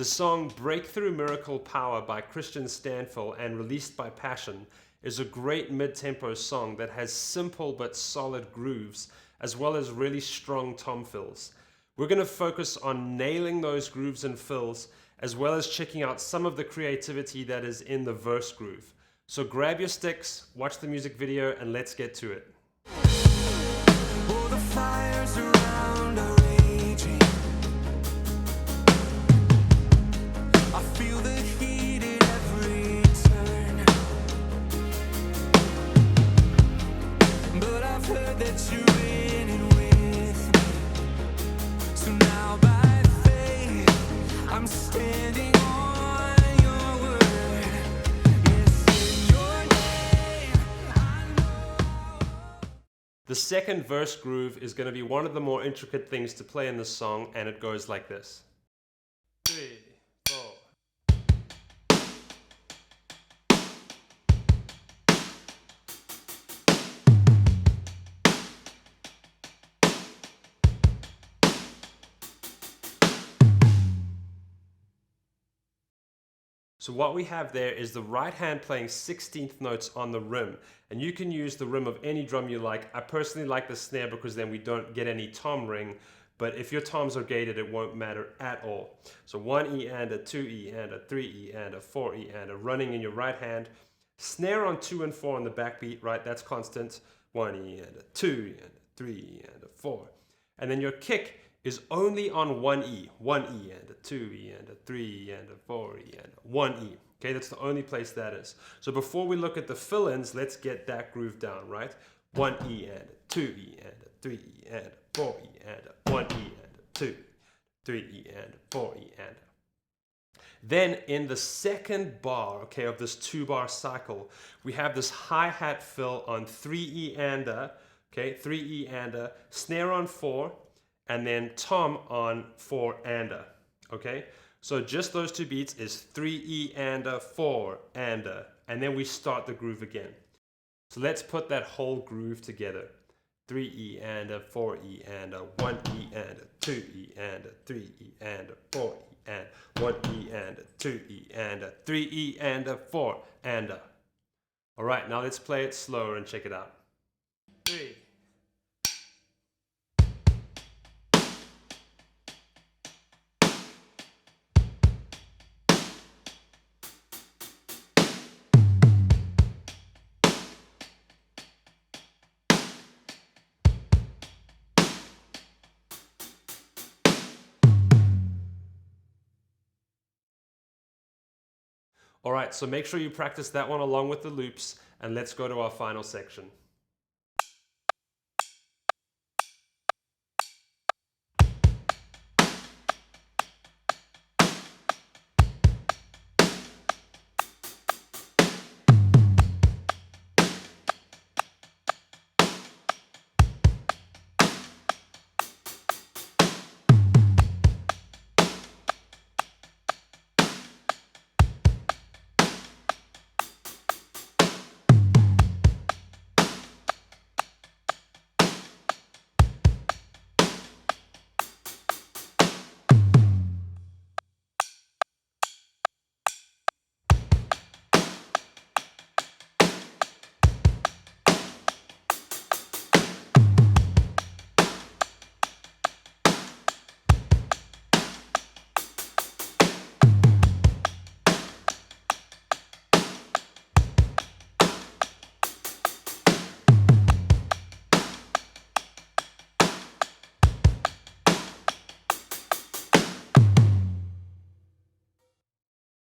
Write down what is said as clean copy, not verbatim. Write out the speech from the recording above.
The song Breakthrough Miracle Power by Kristian Stanfill and Released by Passion is a great mid-tempo song that has simple but solid grooves as well as really strong tom fills. We're going to focus on nailing those grooves and fills as well as checking out some of the creativity that is in the verse groove. So grab your sticks, watch the music video, and let's get to it. All the fires around are raging. I feel the heat at every turn. But I've heard that you're in it with me. So now by faith, I'm standing on your word. Yes, in your name, I know. The second verse groove is going to be one of the more intricate things to play in the song, and it goes like this. 3, 4. So what we have there is the right hand playing 16th notes on the rim, and you can use the rim of any drum you like. I personally like the snare because then we don't get any tom ring, but if your toms are gated, it won't matter at all. So 1 E and a 2 E and a 3 E and a 4 E and a running in your right hand. Snare on 2 and 4 on the backbeat, right? That's constant. 1 E and a 2 E and a 3 E and a 4. And then your kick is only on 1 E. 1 E and a 2 E and a 3 E and a 4 E and a 1 E. Okay, that's the only place that is. So before we look at the fill-ins, let's get that groove down, right? 1 E and a 2 E and a 3 E and a 4 E and a 1 E and a 2, 3 E and a 4 E and a. Then in the second bar, okay, of this 2-bar cycle, we have this hi-hat fill on 3 E and a, okay, 3 E and a, snare on 4, and then tom on 4 and a, okay? So just those two beats is 3 E and a, 4 and a, and then we start the groove again. So let's put that whole groove together. 3 E and a, 4 E and a, 1 E and a, 2 E and a, 3 E and a, 4 E and 1 E and a, 2 E and a, 3 E and a, 4 and a. All right, now let's play it slower and check it out. 3. All right, so make sure you practice that one along with the loops, and let's go to our final section.